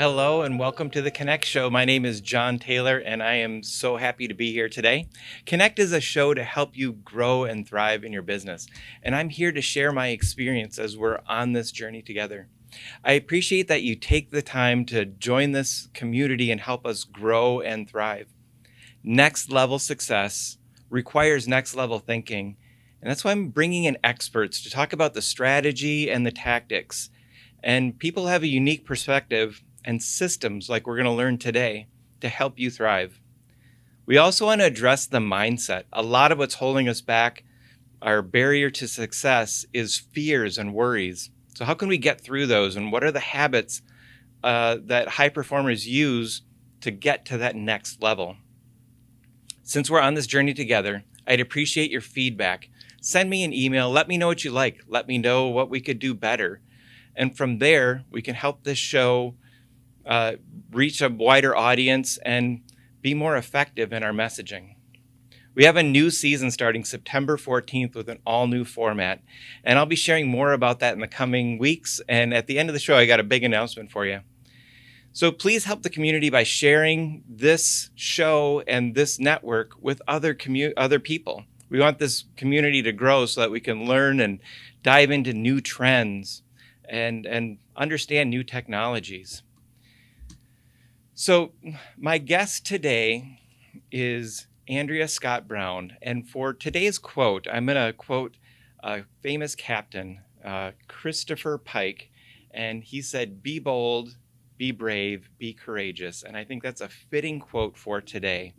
Hello and welcome to the Connect Show. My name is John Taylor and I am so happy to be here today. Connect is a show to help you grow and thrive in your business. And I'm here to share my experience as we're on this journey together. I appreciate that you take the time to join this community and help us grow and thrive. Next level success requires next level thinking. And that's why I'm bringing in experts to talk about the strategy and the tactics. And people have a unique perspective and systems like we're going to learn today to help you thrive. We also want to address the mindset. A lot of what's holding us back, our barrier to success, is fears and worries. So how can we get through those? And what are the habits that high performers use to get to that next level? Since we're on this journey together, I'd appreciate your feedback. Send me an email. Let me know what you like. Let me know what we could do better. And from there, we can help this show reach a wider audience and be more effective in our messaging. We have a new season starting September 14th with an all-new format, and I'll be sharing more about that in the coming weeks. And at the end of the show, I got a big announcement for you. So please help the community by sharing this show and this network with other people. We want this community to grow so that we can learn and dive into new trends and understand new technologies. So my guest today is Andrea Scott Brown. And for today's quote, I'm going to quote a famous captain, Christopher Pike. And he said, "Be bold, be brave, be courageous." And I think that's a fitting quote for today.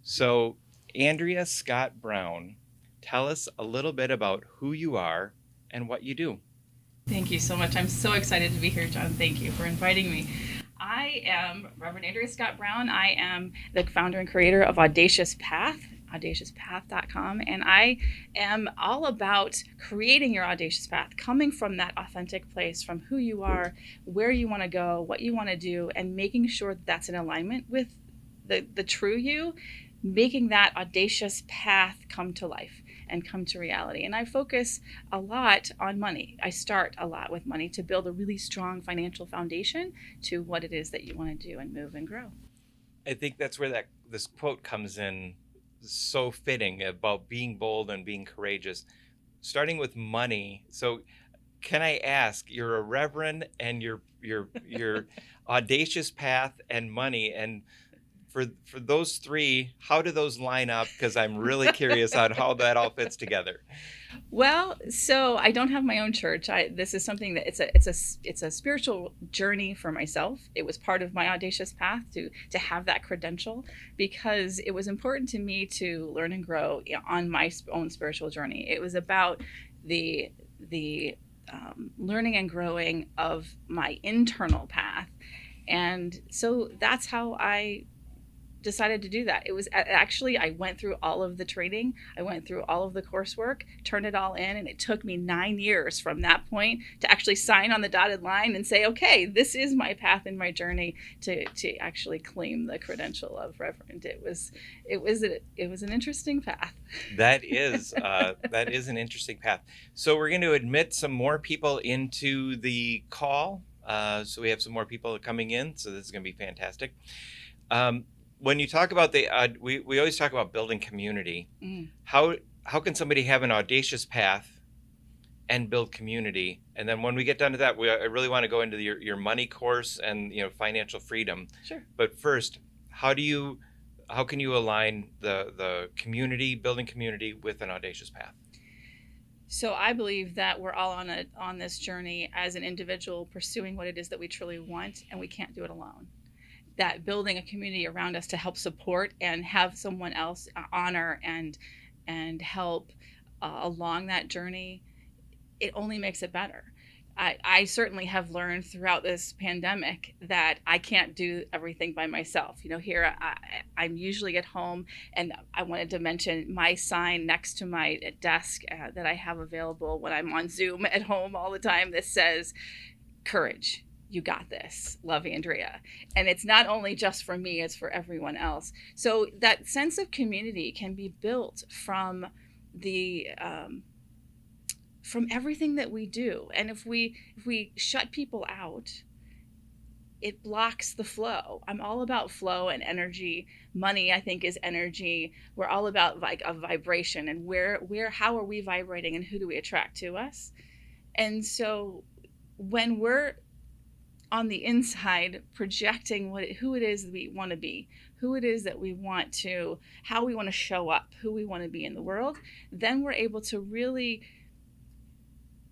So Andrea Scott Brown, tell us a little bit about who you are and what you do. Thank you so much. I'm so excited to be here, John. Thank you for inviting me. I am Reverend Andrea Scott Brown. I am the founder and creator of Audacious Path, audaciouspath.com, and I am all about creating your audacious path, coming from that authentic place, from who you are, where you want to go, what you want to do, and making sure that that's in alignment with the true you, making that audacious path come to life and come to reality. And I focus a lot on money. I start a lot with money to build a really strong financial foundation to what it is that you want to do and move and grow. I think that's where this quote comes in so fitting about being bold and being courageous. Starting with money. So can I ask, you're a reverend and you're audacious path and money, and for those three, how do those line up? Because I'm really curious on how that all fits together. Well, so I don't have my own church. This is something that it's a spiritual journey for myself. It was part of my audacious path to have that credential because it was important to me to learn and grow on my own spiritual journey. It was about the learning and growing of my internal path, and so that's how I decided to do that. It was actually, I went through all of the training, I went through all of the coursework, turned it all in, and it took me 9 years from that point to actually sign on the dotted line and say, okay, this is my path and my journey to actually claim the credential of Reverend. It was an interesting path. That is an interesting path. So we're going to admit some more people into the call. So we have some more people coming in. So this is going to be fantastic. When you talk about we always talk about building community. How can somebody have an audacious path and build community? And then when we get done to that, I really want to go into your money course and financial freedom. Sure. But first, how can you align the community, building community, with an audacious path? So I believe that we're all on this journey as an individual pursuing what it is that we truly want, and we can't do it alone. That building a community around us to help support and have someone else honor and help along that journey, it only makes it better. I certainly have learned throughout this pandemic that I can't do everything by myself. Here I'm usually at home, and I wanted to mention my sign next to my desk that I have available when I'm on Zoom at home all the time that says, "Courage. You got this. Love, Andrea." And it's not only just for me, it's for everyone else. So that sense of community can be built from from everything that we do. And if we shut people out, it blocks the flow. I'm all about flow and energy. Money, I think, is energy. We're all about like a vibration, and how are we vibrating, and who do we attract to us? And so when we're on the inside projecting who it is that we want to be, who it is that we want to, how we want to show up, who we want to be in the world, then we're able to really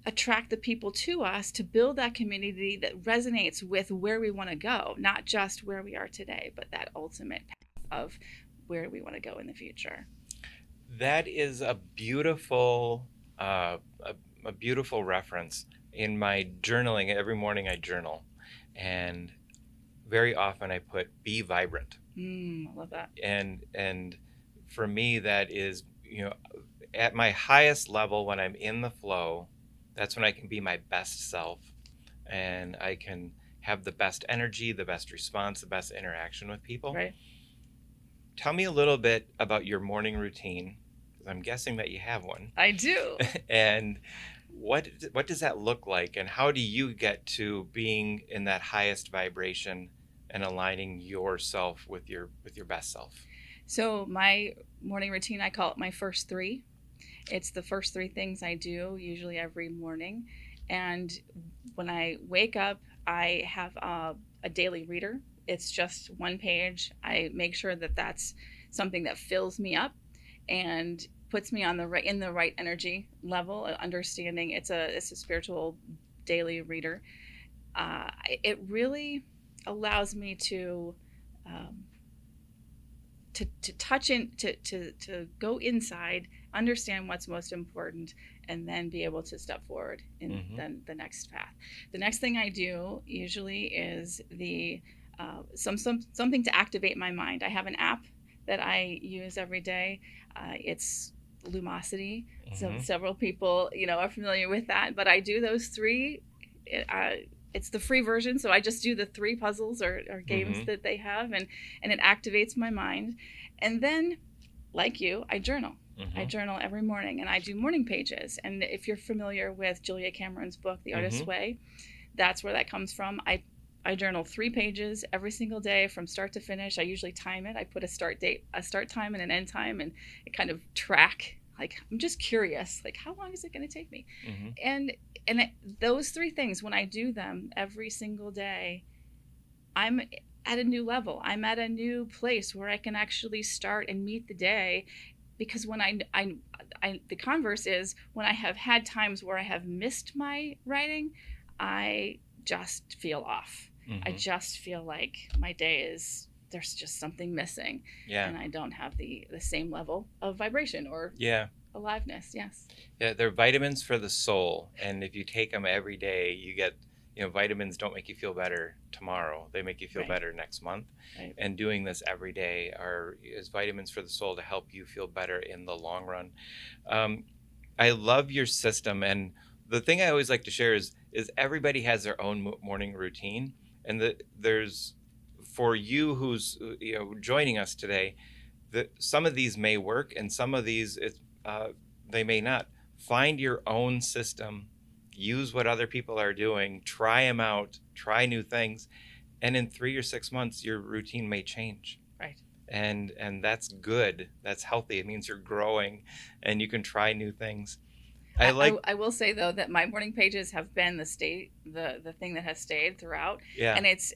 attract the people to us to build that community that resonates with where we want to go, not just where we are today, but that ultimate path of where we want to go in the future. That is a beautiful, a beautiful reference. In my journaling, every morning I journal, and very often I put "be vibrant," I love that. and for me that is, at my highest level when I'm in the flow, that's when I can be my best self, and I can have the best energy, the best response, the best interaction with people. Right. Tell me a little bit about your morning routine, because I'm guessing that you have one. I do. And what does that look like, and how do you get to being in that highest vibration and aligning yourself with your best self? So my morning routine, I call it my first three. It's the first three things I do usually every morning. And when I wake up, I have a daily reader. It's just one page. I make sure that that's something that fills me up and puts me on in the right energy level, understanding it's a spiritual daily reader. It really allows me um, to touch in to go inside, understand what's most important, and then be able to step forward in the next path. The next thing I do usually is something to activate my mind. I have an app that I use every day. It's Lumosity. So several people are familiar with that, but I do those three. It's the free version, so I just do the three puzzles or games that they have, and it activates my mind. And then, like you, I journal. I journal every morning, and I do morning pages. And if you're familiar with Julia Cameron's book, The Artist's Way, that's where that comes from. I journal 3 pages every single day from start to finish. I usually time it. I put a start time and an end time, and it kind of track. Like, I'm just curious, like, how long is it going to take me? And those 3 things, when I do them every single day, I'm at a new level. I'm at a new place where I can actually start and meet the day. Because when I the converse is, when I have had times where I have missed my writing, I just feel off. I just feel like my day there's just something missing. Yeah. And I don't have the same level of vibration or aliveness. Yes. Yeah, they're vitamins for the soul, and if you take them every day, you get, vitamins don't make you feel better tomorrow. They make you feel better next month. Right. And doing this every day is vitamins for the soul to help you feel better in the long run. I love your system, and the thing I always like to share is everybody has their own morning routine, and there's, for you who's joining us today, some of these may work, and some of these they may not. Find your own system, use what other people are doing, try them out, try new things, and in 3 or 6 months your routine may change. Right. And that's good. That's healthy. It means you're growing and you can try new things. I will say, though, that my morning pages have been the thing that has stayed throughout. Yeah. And it's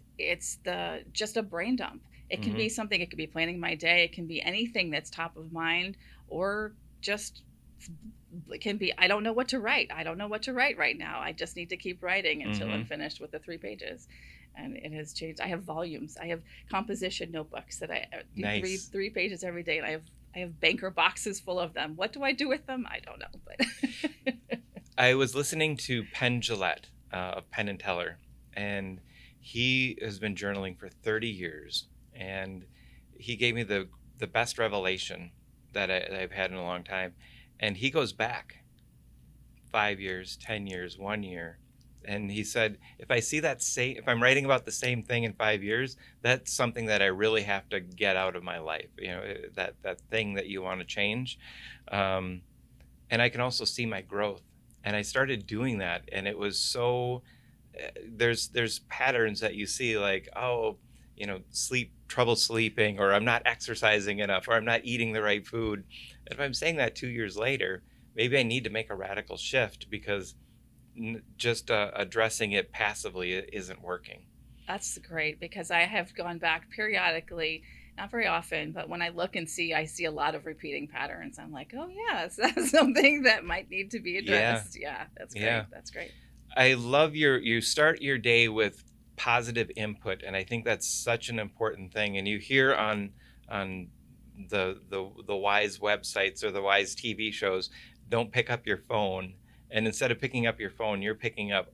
just a brain dump. It can be something. It could be planning my day. It can be anything that's top of mind, or just it can be, I don't know what to write. I don't know what to write right now. I just need to keep writing until I'm finished with the 3 pages. And it has changed. I have volumes. I have composition notebooks that I do 3 pages every day, and I have banker boxes full of them. What do I do with them? I don't know. But I was listening to Penn Jillette of Penn and Teller, and he has been journaling for 30 years, and he gave me the best revelation that I've had in a long time. And he goes back 5 years, 10 years, 1 year. And he said, if I'm writing about the same thing in 5 years, that's something that I really have to get out of my life. That thing that you want to change. And I can also see my growth. And I started doing that, and it was so there's patterns that you see, like, oh, trouble sleeping, or I'm not exercising enough, or I'm not eating the right food. And if I'm saying that 2 years later, maybe I need to make a radical shift, because just addressing it passively isn't working. That's great, because I have gone back periodically, not very often, but when I look and I see a lot of repeating patterns. I'm like, oh yeah, that's something that might need to be addressed. Yeah, that's great. Yeah. That's great. I love you start your day with positive input, and I think that's such an important thing. And you hear on the wise websites or the wise TV shows, don't pick up your phone. And instead of picking up your phone, you're picking up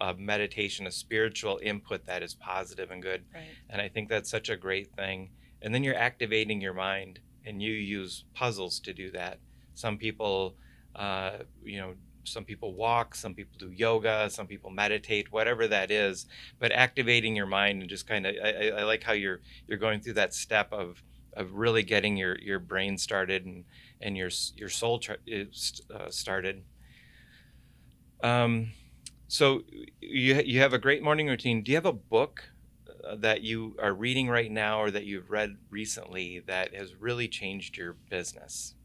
a meditation, a spiritual input that is positive and good. Right. And I think that's such a great thing. And then you're activating your mind, and you use puzzles to do that. Some people, some people walk, some people do yoga, some people meditate, whatever that is. But activating your mind, and just kind of, I like how you're going through that step of really getting your brain started, and your soul started. So you have a great morning routine. Do you have a book that you are reading right now, or that you've read recently, that has really changed your business?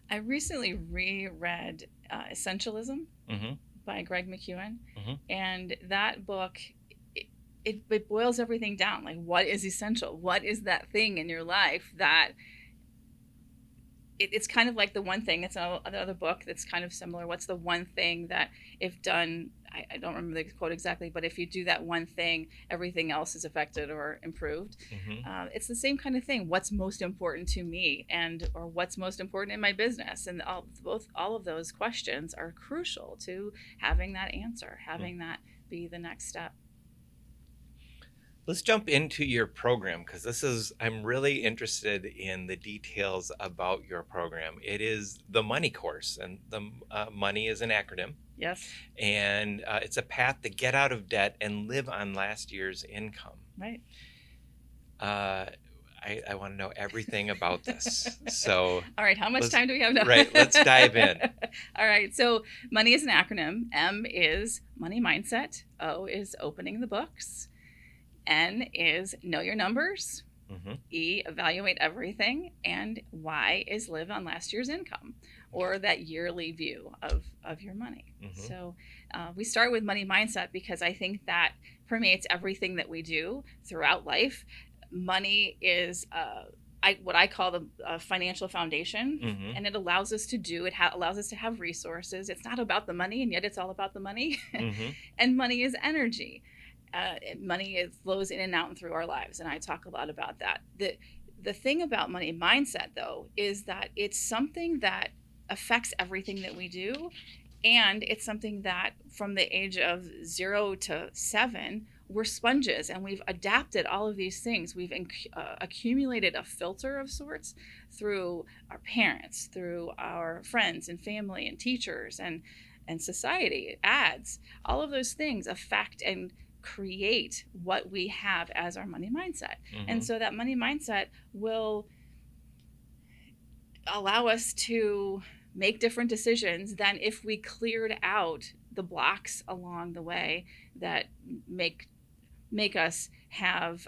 I recently reread Essentialism Mm-hmm. by Greg McKeown. Mm-hmm. And that book, it boils everything down. Like, what is essential? What is that thing in your life that it's kind of like the one thing. It's another book that's kind of similar. What's the one thing that, if done, I don't remember the quote exactly, but if you do that one thing, everything else is affected or improved. Mm-hmm. It's the same kind of thing. What's most important to me, or what's most important in my business? And all of those questions are crucial to having that answer, having that be the next step. Let's jump into your program, because I'm really interested in the details about your program. It is the M.O.N.E.Y course, and the M.O.N.E.Y is an acronym. Yes. And it's a path to get out of debt and live on last year's income. Right. I want to know everything about this. So, all right, how much time do we have now? Right, let's dive in. All right, so M.O.N.E.Y is an acronym. M is money mindset. O is opening the books. N is know your numbers. Mm-hmm. E, evaluate everything. And Y is live on last year's income, or that yearly view of your money. Mm-hmm. So we start with money mindset because I think that permeates everything that we do throughout life. Money is what I call the financial foundation, mm-hmm. and it allows us to do, allows us to have resources. It's not about the money, and yet it's all about the money. Mm-hmm. And money is energy. Money flows in and out and through our lives, and I talk a lot about that. The thing about money mindset, though, is that it's something that affects everything that we do, and it's something that from the age of 0 to 7, we're sponges, and we've adapted all of these things. We've accumulated a filter of sorts through our parents, through our friends and family and teachers and society, ads. All of those things affect and create what we have as our money mindset. Mm-hmm. And so that money mindset will allow us to make different decisions than if we cleared out the blocks along the way that make us have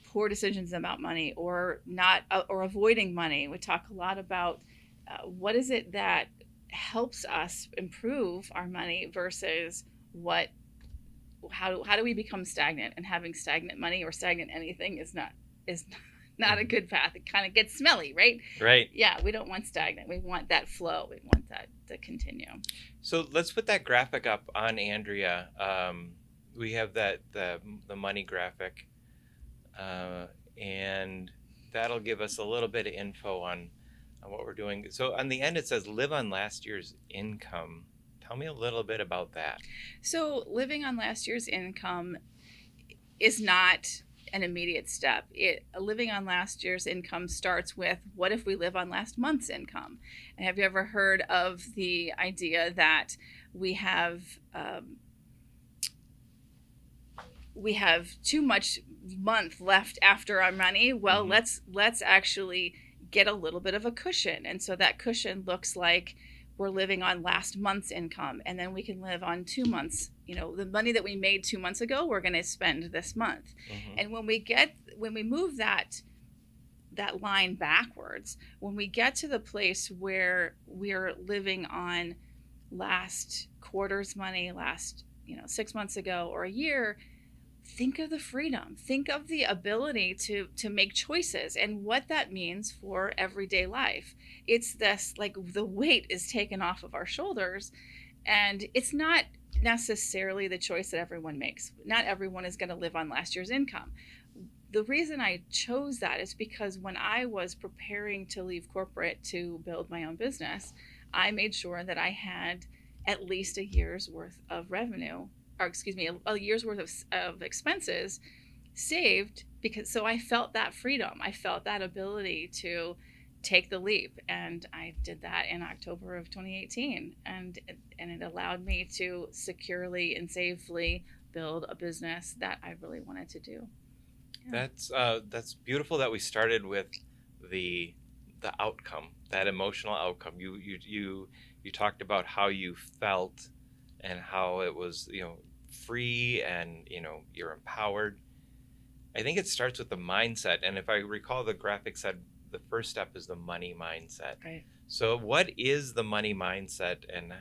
poor decisions about money, or not, or avoiding money. We talk a lot about what is it that helps us improve our money versus how do we become stagnant? And having stagnant money or stagnant anything is not a good path. It kind of gets smelly, right? Right. Yeah, we don't want stagnant. We want that flow. We want that to continue. So let's put that graphic up on Andrea. We have the money graphic, and that'll give us a little bit of info on what we're doing. So on the end it says live on last year's income. Tell me a little bit about that. So living on last year's income is not an immediate step. Living on last year's income starts with, what if we live on last month's income? And have you ever heard of the idea that we have too much month left after our money? Well, mm-hmm. let's actually get a little bit of a cushion. And so that cushion looks like we're living on last month's income, and then we can live on 2 months. The money that we made 2 months ago, we're going to spend this month. Mm-hmm. And when we move that line backwards, when we get to the place where we're living on last quarter's money, last 6 months ago or a year, think of the freedom, think of the ability to make choices and what that means for everyday life. It's this, like, the weight is taken off of our shoulders, and it's not necessarily the choice that everyone makes. Not everyone is going to live on last year's income. The reason I chose that is because when I was preparing to leave corporate to build my own business, I made sure that I had at least a year's worth of revenue, or a year's worth of expenses saved, so I felt that freedom. I felt that ability to take the leap, and I did that in October of 2018, and it allowed me to securely and safely build a business that I really wanted to do. Yeah. That's beautiful that we started with the outcome, that emotional outcome. You talked about how you felt and how it was, free, and you're empowered. I think it starts with the mindset, and if I recall, the graphic said the first step is the money mindset. Right. So what is the money mindset, and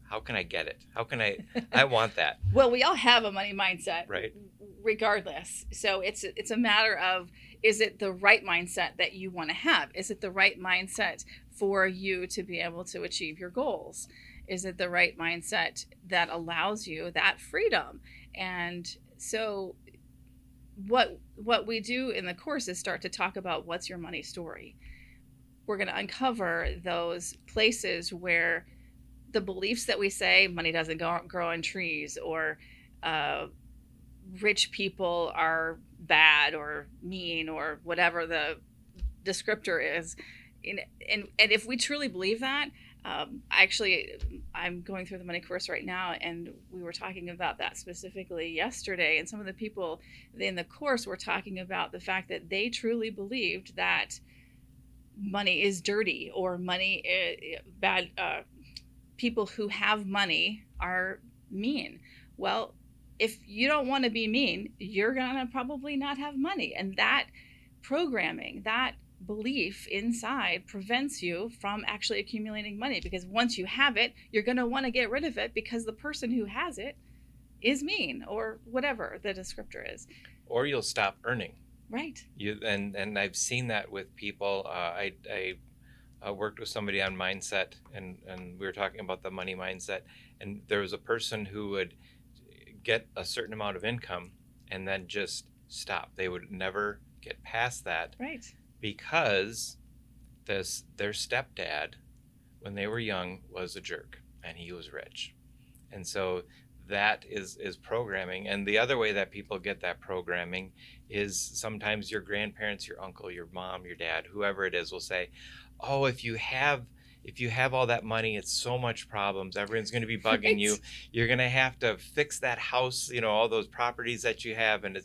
how can I get it? How can I want that? Well, we all have a money mindset, right? Regardless. So it's a matter of, is it the right mindset that you want to have? Is it the right mindset for you to be able to achieve your goals? Is it the right mindset that allows you that freedom? And so what we do in the course is start to talk about, what's your money story. We're going to uncover those places where the beliefs that we say money doesn't grow on trees, or rich people are bad or mean, or whatever the descriptor is. And if we truly believe that, actually, I'm going through the money course right now, and we were talking about that specifically yesterday. And some of the people in the course were talking about the fact that they truly believed that money is dirty, or money is bad. People who have money are mean. Well, if you don't want to be mean, you're going to probably not have money. And that programming, that belief inside, prevents you from actually accumulating money, because once you have it, you're going to want to get rid of it because the person who has it is mean, or whatever the descriptor is. Or you'll stop earning. Right. And I've seen that with people. I worked with somebody on mindset, and we were talking about the money mindset, and there was a person who would get a certain amount of income and then just stop. They would never get past that. Right. Because their stepdad, when they were young, was a jerk, and he was rich. And so that is programming. And the other way that people get that programming is sometimes your grandparents, your uncle, your mom, your dad, whoever it is, will say, oh, if you have all that money, it's so much problems. Everyone's going to be bugging Right. you. You're going to have to fix that house, all those properties that you have. And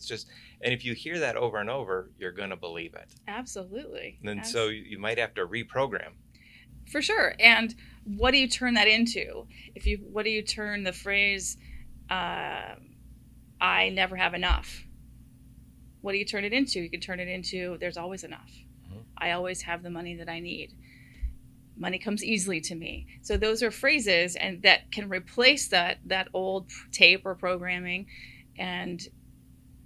and if you hear that over and over, you're going to believe it. Absolutely. And so you might have to reprogram. For sure. And what do you turn that into? What do you turn the phrase, I never have enough? What do you turn it into? You can turn it into, there's always enough. Mm-hmm. I always have the money that I need. Money comes easily to me. So those are phrases and that can replace that old tape or programming. And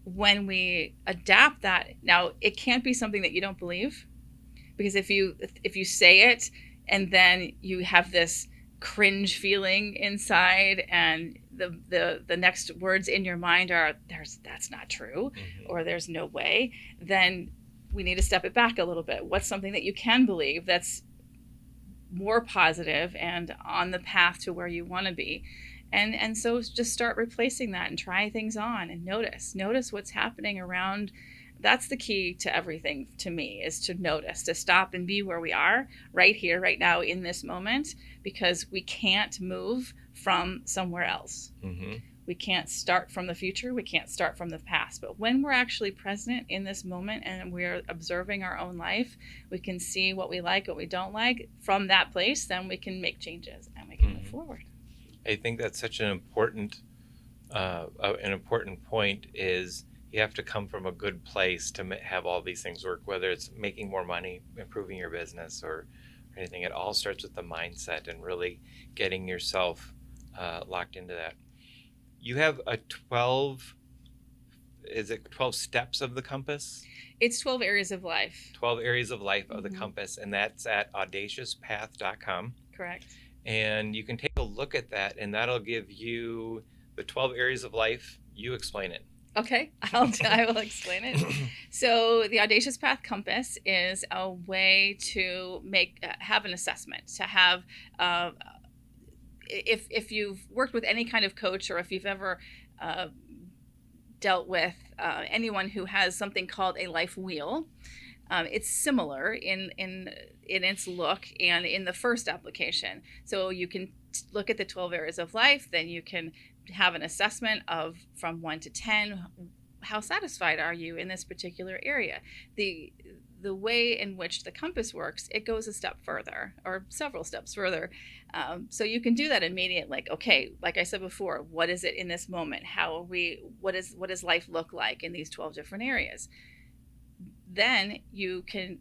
when we adapt that, now it can't be something that you don't believe, because if you say it and then you have this cringe feeling inside, and the next words in your mind are, that's not true, mm-hmm. or there's no way, then we need to step it back a little bit. What's something that you can believe that's more positive and on the path to where you want to be? And so just start replacing that and try things on, and notice what's happening around. That's the key to everything to me, is to notice, to stop and be where we are right here, right now, in this moment, because we can't move from somewhere else. Mm-hmm. We can't start from the future. We can't start from the past. But when we're actually present in this moment and we're observing our own life, we can see what we like, what we don't like. From that place, then we can make changes and we can move forward. I think that's such an important point is you have to come from a good place to have all these things work, whether it's making more money, improving your business, or anything. It all starts with the mindset and really getting yourself locked into that. You have a 12 steps of the compass? It's 12 areas of life. 12 areas of life of the compass, and that's at audaciouspath.com. Correct. And you can take a look at that, and that'll give you the 12 areas of life. You explain it. Okay, I will explain it. So the Audacious Path Compass is a way to have an assessment, to have, if you've worked with any kind of coach, or if you've ever dealt with anyone who has something called a life wheel, it's similar in its look and in the first application. So you can look at the 12 areas of life, then you can have an assessment of from 1 to 10, how satisfied are you in this particular area. The way in which the compass works, it goes a step further, or several steps further. So you can do that immediately. Like, okay, like I said before, what is it in this moment? What does life look like in these 12 different areas? Then you can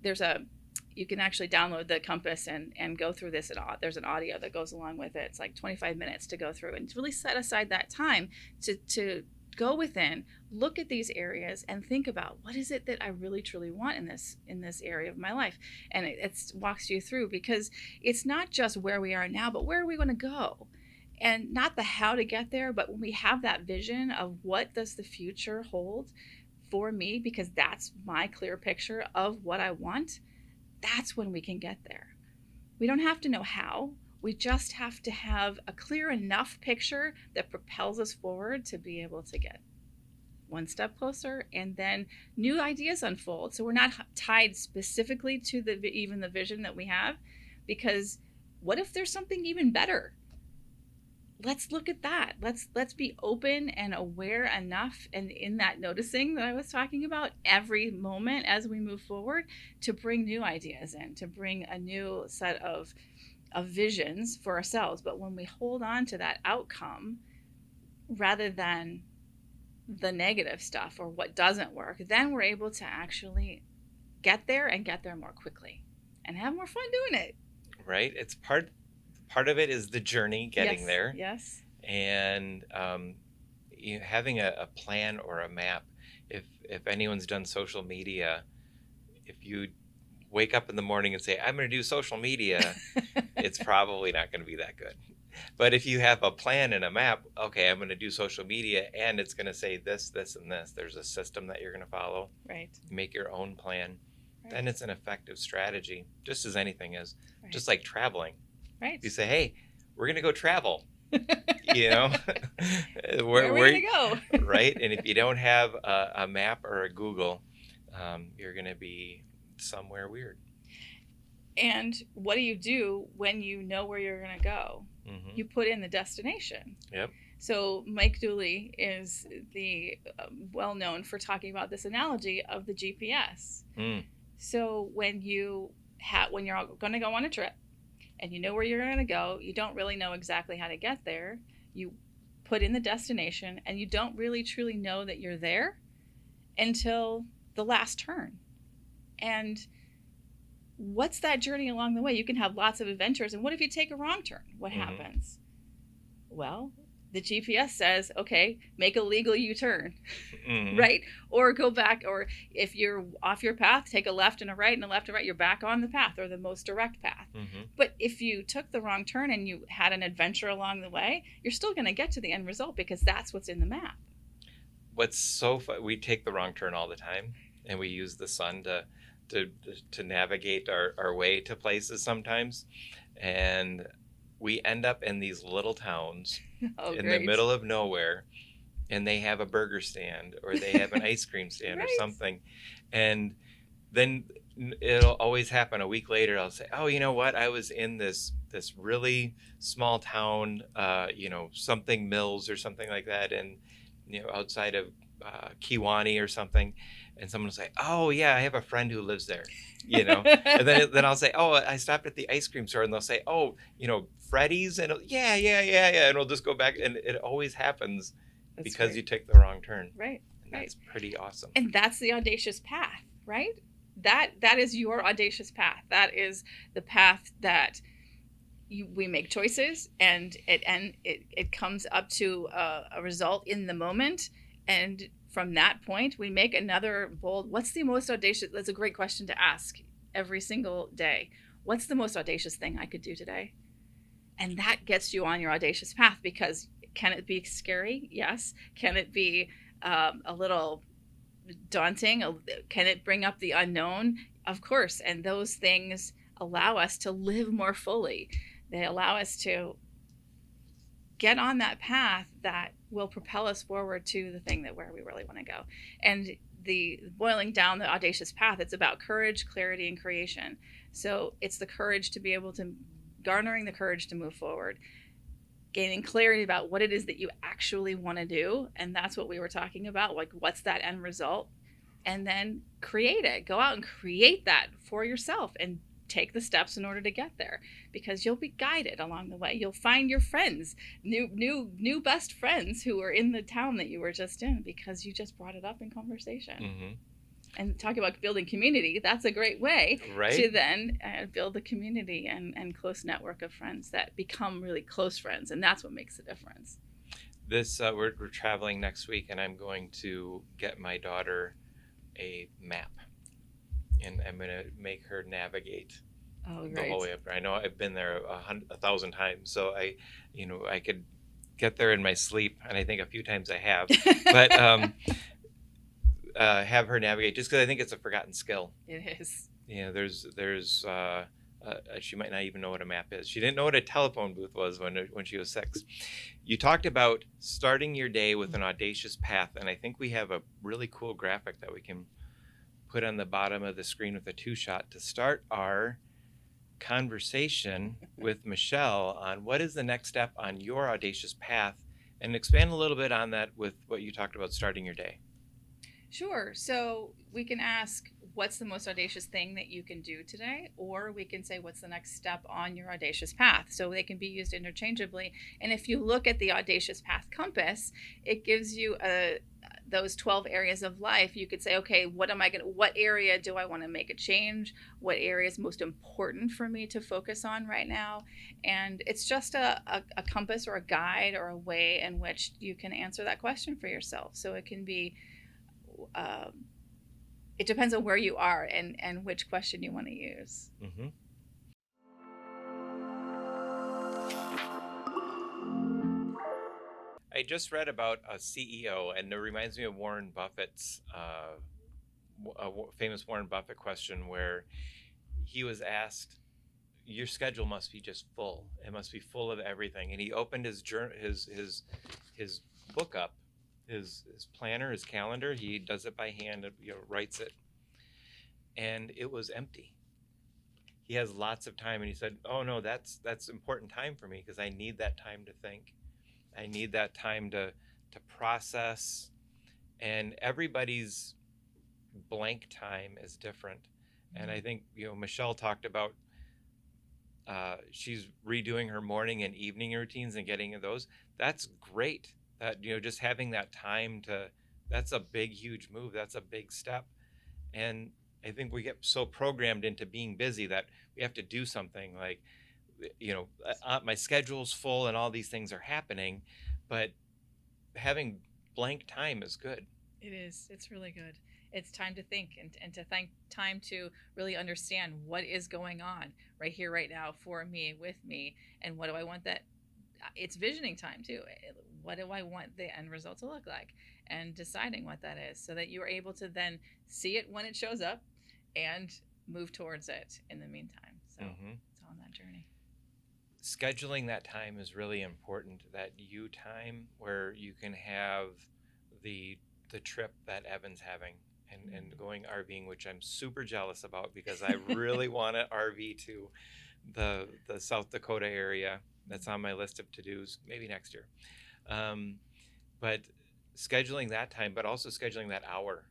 actually download the compass and go through this. There's an audio that goes along with it. It's like 25 minutes to go through and to really set aside that time to go within, look at these areas and think about, what is it that I really truly want in this area of my life? And it walks you through, because it's not just where we are now, but where are we going to go? And not the how to get there, but when we have that vision of what does the future hold for me, because that's my clear picture of what I want, that's when we can get there. We don't have to know how. We just have to have a clear enough picture that propels us forward to be able to get one step closer, and then new ideas unfold. So we're not tied specifically to even the vision that we have, because what if there's something even better? Let's look at that. Let's be open and aware enough, and in that noticing that I was talking about, every moment as we move forward, to bring new ideas in, to bring a new set of visions for ourselves. But when we hold on to that outcome rather than the negative stuff or what doesn't work, then we're able to actually get there, and get there more quickly and have more fun doing it. Right. It's part of it is the journey getting there. Yes. And having a plan or a map. If anyone's done social media, if you wake up in the morning and say, I'm going to do social media, it's probably not going to be that good. But if you have a plan and a map, okay, I'm going to do social media, and it's going to say this, this, and this. There's a system that you're going to follow. Right. Make your own plan. Right. Then it's an effective strategy, just as anything is. Right. Just like traveling. Right. You say, hey, we're going to go travel. Where are we going to go? Right? And if you don't have a map or a Google, you're going to be somewhere weird. And what do you do when you know where you're going to go? Mm-hmm. You put in the destination. Yep. So Mike Dooley is the well known for talking about this analogy of the GPS. So when you're going to go on a trip, and you know where you're going to go, you don't really know exactly how to get there. You put in the destination, and you don't really truly know that you're there until the last turn. And what's that journey along the way? You can have lots of adventures. And what if you take a wrong turn? What happens? Well, the GPS says, okay, make a legal U-turn, right? Or go back, or if you're off your path, take a left and a right and a left and right, you're back on the path, or the most direct path. But if you took the wrong turn and you had an adventure along the way, you're still going to get to the end result, because that's what's in the map. What's so fun, we take the wrong turn all the time, and we use the sun to navigate our way to places sometimes. And we end up in these little towns in the middle of nowhere, and they have a burger stand, or they have an ice cream stand, right, or something. And then it'll always happen a week later. I'll say, oh, you know what? I was in this really small town, something Mills or something like that, and outside of Kiwani or something, and someone will say, oh yeah, I have a friend who lives there, and then I'll say, oh, I stopped at the ice cream store, and they'll say, oh, Freddy's, and yeah, and we'll just go back, and it always happens That's because right. you took the wrong turn. Right. And that's pretty awesome. And that's the audacious path, right? That is your audacious path. That is the path that we make choices, and it comes up to a result in the moment, and from that point we make another bold. What's the most audacious? That's a great question to ask every single day. What's the most audacious thing I could do today? And that gets you on your audacious path, because can it be scary? Yes. Can it be a little daunting? Can it bring up the unknown? Of course. And those things allow us to live more fully. They allow us to get on that path that will propel us forward to the thing that where we really want to go. And the boiling down the audacious path, it's about courage, clarity, and creation. So it's the courage to be able to garnering the courage to move forward, gaining clarity about what it is that you actually want to do. And that's what we were talking about. Like, what's that end result? And then create it. Go out and create that for yourself and take the steps in order to get there, because you'll be guided along the way. You'll find your friends, new best friends who are in the town that you were just in, because you just brought it up in conversation. Mm-hmm. And talking about building community, that's a great way to then build a community and close network of friends that become really close friends. And that's what makes the difference. This we're traveling next week, and I'm going to get my daughter a map, and I'm going to make her navigate the whole way up there. I know I've been there 1,000 times, so I could get there in my sleep, and I think a few times I have, but have her navigate, just because I think it's a forgotten skill. It is. There's she might not even know what a map is. She didn't know what a telephone booth was when she was 6. You talked about starting your day with an audacious path, and I think we have a really cool graphic that we can put on the bottom of the screen with a 2-shot to start our conversation with Michelle on what is the next step on your audacious path, and expand a little bit on that with what you talked about starting your day. Sure. So we can ask, what's the most audacious thing that you can do today? Or we can say, what's the next step on your audacious path? So they can be used interchangeably. And if you look at the audacious path compass, it gives you those 12 areas of life. You could say, okay, what area do I want to make a change? What area is most important for me to focus on right now? And it's just a compass or a guide or a way in which you can answer that question for yourself. So it can be, it depends on where you are and which question you want to use. Mm-hmm. I just read about a CEO, and it reminds me of Warren Buffett's famous Warren Buffett question, where he was asked, "Your schedule must be just full. It must be full of everything." And he opened his book up, his planner, his calendar. He does it by hand, writes it, and it was empty. He has lots of time, and he said, "Oh no, that's important time for me, because I need that time to think. I need that time to process." And everybody's blank time is different. Mm-hmm. And I think Michelle talked about she's redoing her morning and evening routines and getting those. That's great. That just having that time that's a big, huge move. That's a big step. And I think we get so programmed into being busy that we have to do something, like my schedule's full and all these things are happening, but having blank time is good. It is. It's really good. It's time to think and to time to really understand what is going on right here, right now, for me, with me, and what do I want that. It's visioning time too. What do I want the end result to look like, and deciding what that is, so that you're able to then see it when it shows up and move towards it in the meantime. So It's on that journey. Scheduling that time is really important. That you time where you can have the trip that Evan's having, and going RVing, which I'm super jealous about because I really want to RV to the South Dakota area. That's on my list of to-dos, maybe next year. But scheduling that time, but also scheduling that hour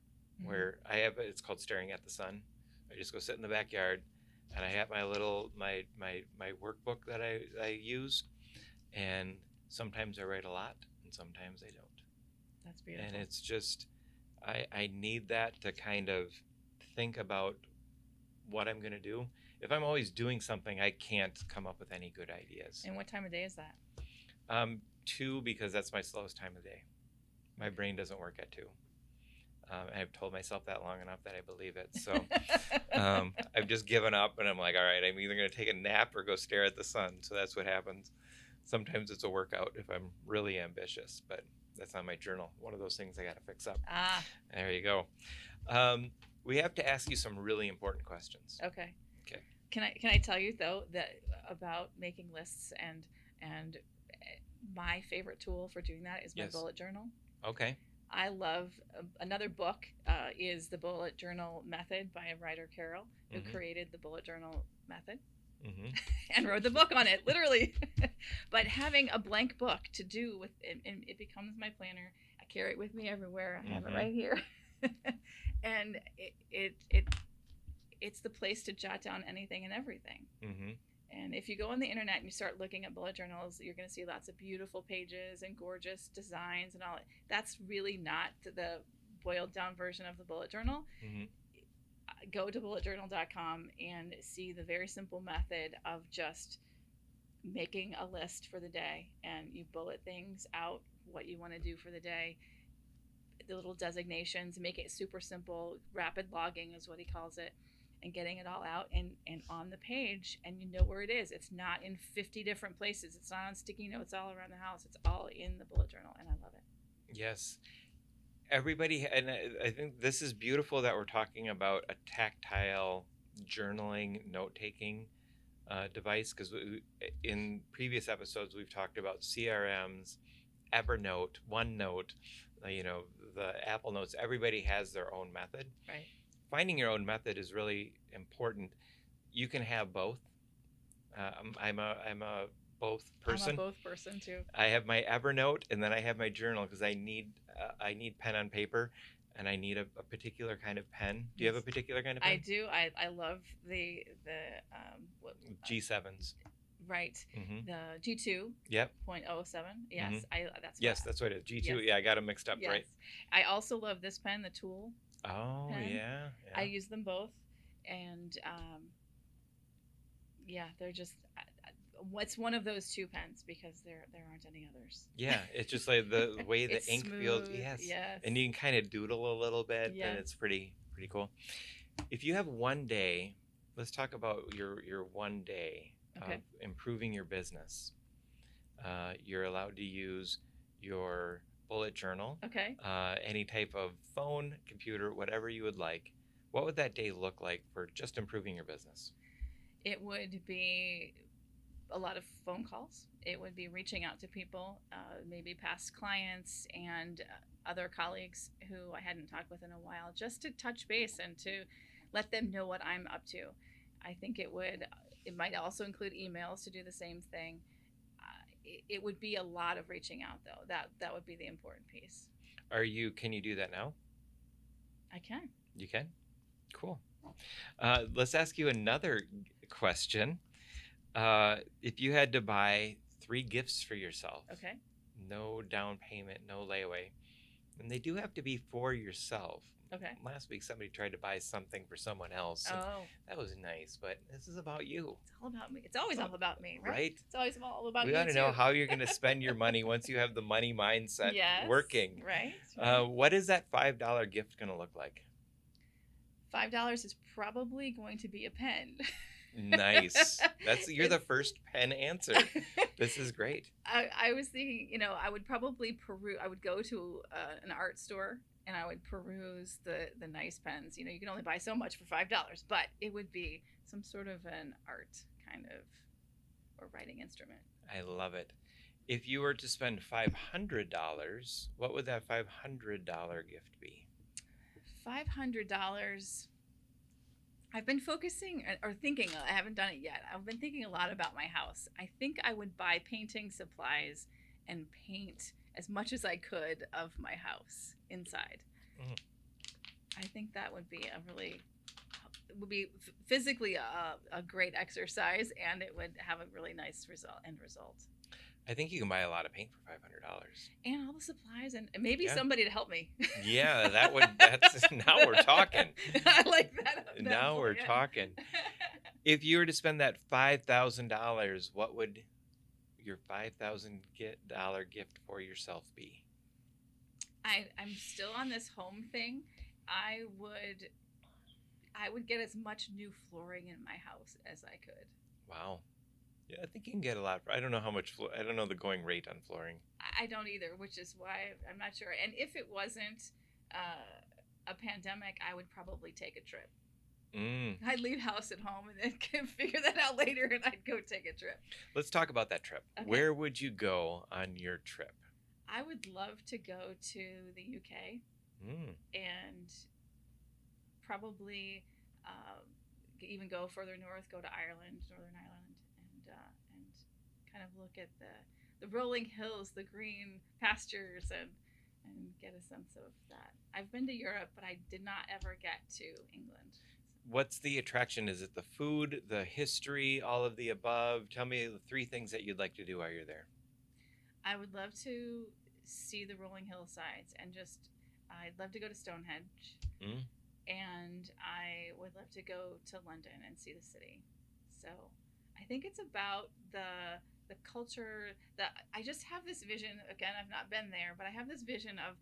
where it's called staring at the sun. I just go sit in the backyard and I have my little, my workbook that I use. And sometimes I write a lot and sometimes I don't. That's beautiful. And it's just, I need that to kind of think about what I'm going to do. If I'm always doing something, I can't come up with any good ideas. And what time of day is that? 2, because that's my slowest time of day. My brain doesn't work at 2. I've told myself that long enough that I believe it. So I've just given up and I'm like, all right, I'm either going to take a nap or go stare at the sun. So that's what happens. Sometimes it's a workout if I'm really ambitious, but that's on my journal. One of those things I got to fix up. There you go. We have to ask you some really important questions. Okay. Okay. Can I tell you though that about making lists and my favorite tool for doing that is my bullet journal. Okay. I love another book is the Bullet Journal Method by Ryder Carroll, who created the bullet journal method and wrote the book on it, literally. But having a blank book to do with it, and it becomes my planner. I carry it with me everywhere. I have it right here, and it's the place to jot down anything and everything. And if you go on the internet and you start looking at bullet journals, you're going to see lots of beautiful pages and gorgeous designs and all. That's really not the boiled down version of the bullet journal. Go to bulletjournal.com and see the very simple method of just making a list for the day, and you bullet things out, what you want to do for the day, the little designations, make it super simple. Rapid logging is what he calls it. And getting it all out and on the page, and you know where it is. It's not in 50 different places. It's not on sticky notes all around the house. It's all in the bullet journal, and I love it. Yes. Everybody, and I think this is beautiful that we're talking about a tactile journaling, note-taking device, because in previous episodes we've talked about CRMs, Evernote, OneNote, the Apple Notes. Everybody has their own method. Right. Finding your own method is really important. You can have both. I'm a both person. I'm a both person too. I have my Evernote and then I have my journal because I need pen on paper, and I need a particular kind of pen. Do you have a particular kind of pen? I do. I love the G7s. Right. The G2. Yep. 0.07. Yes. That's what it is. G2. Yes. Yeah, I got them mixed up. Yes. Right. I also love this pen, the Tool. Oh, pen. Yeah. I use them both, and they're just. It's one of those 2 pens because there aren't any others. Yeah, it's just like the way the ink smooth, feels. Yes. And you can kind of doodle a little bit, and it's pretty cool. If you have one day, let's talk about your one day of improving your business. You're allowed to use your bullet journal. Okay. Any type of phone, computer, whatever you would like. What would that day look like for just improving your business? It would be a lot of phone calls. It would be reaching out to people, maybe past clients and other colleagues who I hadn't talked with in a while, just to touch base and to let them know what I'm up to. I think it might also include emails to do the same thing. It would be a lot of reaching out, though. That would be the important piece. Can you do that now? I can. You can? Cool. Let's ask you another question. If you had to buy 3 gifts for yourself, no down payment, no layaway, and they do have to be for yourself. Okay. Last week somebody tried to buy something for someone else. That was nice, but this is about you. It's all about me. It's always all about me, right? Right? It's always all about we you. We got to know how you're going to spend your money once you have the money mindset working. Right. What is that $5 gift going to look like? $5 is probably going to be a pen. Nice. You're the first pen answer. This is great. I was thinking, I would probably peruse. I would go to an art store and I would peruse the nice pens. You can only buy so much for $5, but it would be some sort of an art kind of or writing instrument. I love it. If you were to spend $500, what would that $500 gift be? $500. I've been focusing or thinking, I haven't done it yet. I've been thinking a lot about my house. I think I would buy painting supplies and paint as much as I could of my house inside. Mhm. I think that would be physically a great exercise, and it would have a really nice end result. I think you can buy a lot of paint for $500. And all the supplies and maybe Yeah. somebody to help me. Yeah, that's now we're talking. I like that. Now we're plan. talking. If you were to spend that $5,000, what would your $5,000 gift for yourself be? I'm still on this home thing. I would get as much new flooring in my house as I could. Wow. Yeah, I think you can get a lot. I don't know how much. I don't know the going rate on flooring. I don't either, which is why I'm not sure. And if it wasn't a pandemic, I would probably take a trip. I'd leave house at home and then figure that out later, and I'd go take a trip. Let's talk about that trip. Okay. Where would you go on your trip? I would love to go to the UK and probably even go further north, go to Ireland, Northern Ireland, and kind of look at the rolling hills, the green pastures, and get a sense of that. I've been to Europe, but I did not ever get to England. What's the attraction? Is it the food, the history, all of the above? Tell me the 3 things that you'd like to do while you're there. I would love to see the rolling hillsides and I'd love to go to Stonehenge. And I would love to go to London and see the city. So I think it's about the culture that I just have this vision. Again, I've not been there, but I have this vision of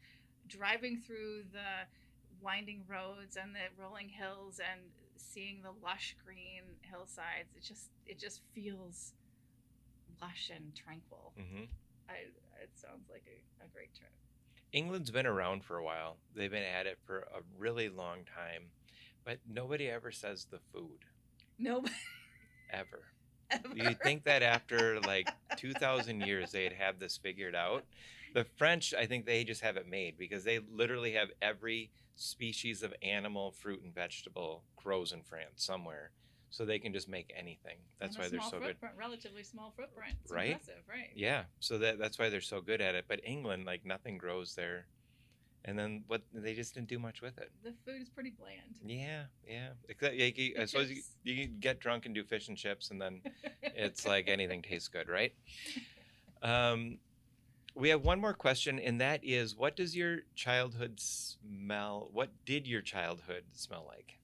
driving through the winding roads and the rolling hills and seeing the lush green hillsides. It just feels lush and tranquil. It sounds like a great trip. England's been around for a while. They've been at it for a really long time, but nobody ever says the food. Nobody. Ever. You'd think that after like 2,000 years, they'd have this figured out. The French, I think they just have it made because they literally have every species of animal, fruit, and vegetable grows in France somewhere. So they can just make anything. That's why they're so good. Relatively small footprint. It's right? Impressive, right? Yeah. So that's why they're so good at it. But England, like nothing grows there. And then they just didn't do much with it. The food is pretty bland. Yeah. Except, I suppose you can get drunk and do fish and chips, and then it's like anything tastes good, right? We have one more question, and that is, what does your childhood smell? What did your childhood smell like?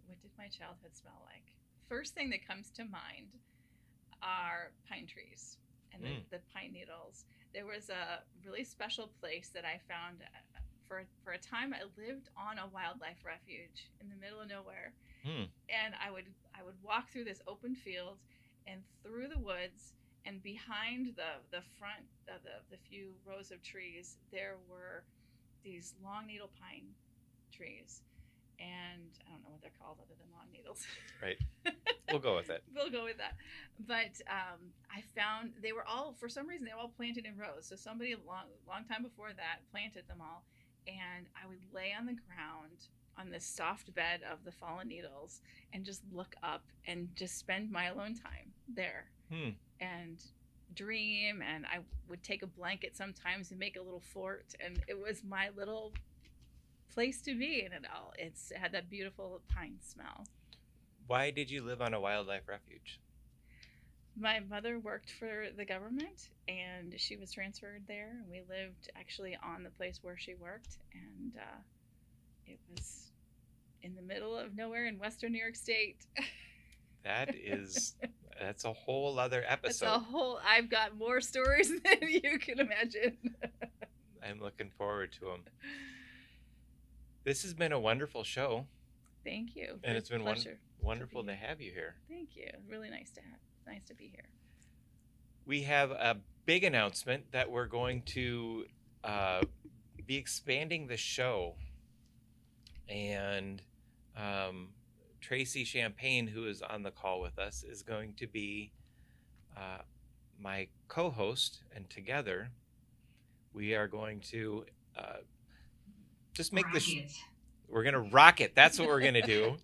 What did my childhood smell like? First thing that comes to mind are pine trees and the pine needles. There was a really special place that I found for a time. I lived on a wildlife refuge in the middle of nowhere, and I would walk through this open field and through the woods, and behind the front of the few rows of trees, there were these long needle pine trees. And I don't know what they're called other than long needles. Right. We'll go with it. We'll go with that. But I found they were all, for some reason, they were all planted in rows. So somebody long time before that planted them all. And I would lay on the ground on this soft bed of the fallen needles and just look up and just spend my alone time there. And dream. And I would take a blanket sometimes and make a little fort. And it was my little place to be in it all. It had that beautiful pine smell. Why did you live on a wildlife refuge? My mother worked for the government and she was transferred there, and we lived actually on the place where she worked, and it was in the middle of nowhere in western New York State. That's a whole other episode. I've got more stories than you can imagine. I'm looking forward to them. This has been a wonderful show. Thank you. And it's been wonderful to have you here. Thank you. Really nice to be here. We have a big announcement that we're going to be expanding the show. And Tracy Champagne, who is on the call with us, is going to be my co-host. And together we are going to just make this. Rocket. We're gonna rock it. That's what we're gonna do.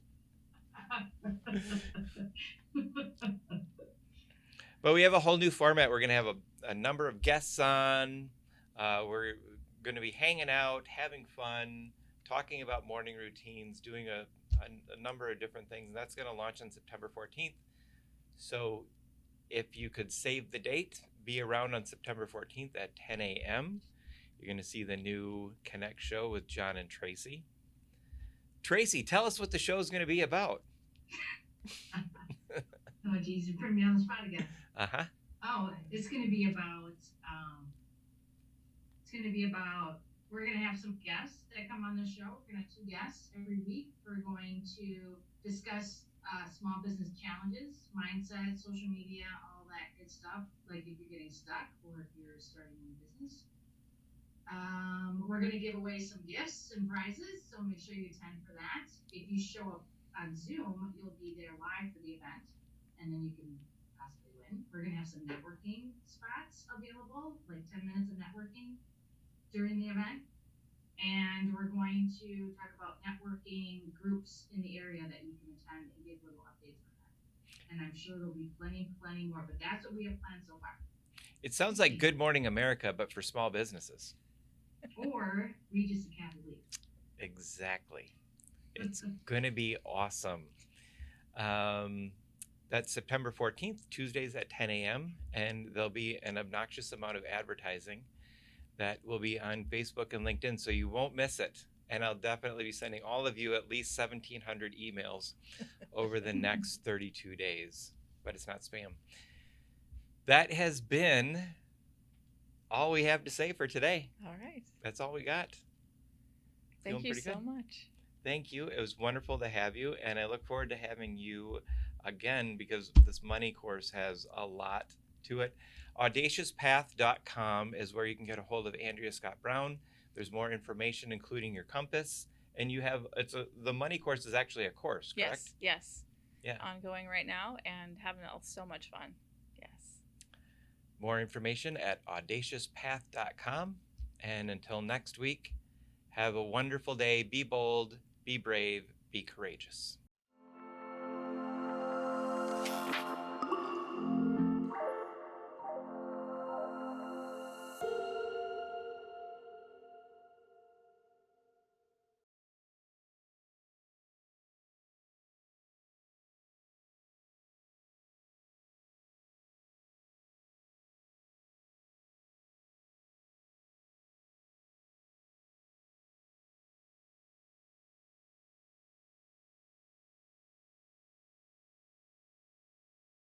But we have a whole new format. We're gonna have a number of guests on. We're gonna be hanging out, having fun, talking about morning routines, doing a number of different things. And that's gonna launch on September 14th. So if you could save the date, be around on September 14th at 10 a.m. You're going to see the new Connect show with John and Tracy. Tracy, tell us what the show is going to be about. Oh, geez, you're putting me on the spot again. Uh-huh. Oh, it's going to be about, we're going to have some guests that come on the show. We're going to have 2 guests every week. We're going to discuss small business challenges, mindset, social media, all that good stuff. Like if you're getting stuck or if you're starting a new business. We're going to give away some gifts and prizes, so make sure you attend for that. If you show up on Zoom, you'll be there live for the event, and then you can possibly win. We're going to have some networking spots available, like 10 minutes of networking during the event. And we're going to talk about networking groups in the area that you can attend and give little updates on that. And I'm sure there'll be plenty more, but that's what we have planned so far. It sounds like Good Morning America, but for small businesses. Or Regis Academy. Exactly. It's going to be awesome. That's September 14th, Tuesdays at 10 a.m. And there'll be an obnoxious amount of advertising that will be on Facebook and LinkedIn, so you won't miss it. And I'll definitely be sending all of you at least 1,700 emails over the next 32 days. But it's not spam. That has been all we have to say for today. All right. That's all we got. Thank you so much. Thank you. It was wonderful to have you, and I look forward to having you again because this money course has a lot to it. AudaciousPath.com is where you can get a hold of Andrea Scott Brown. There's more information, including your compass, and you have the money course is actually a course, correct? Yes. Yeah. Ongoing right now and having so much fun. Yes. More information at AudaciousPath.com. And until next week, have a wonderful day. Be bold, be brave, be courageous.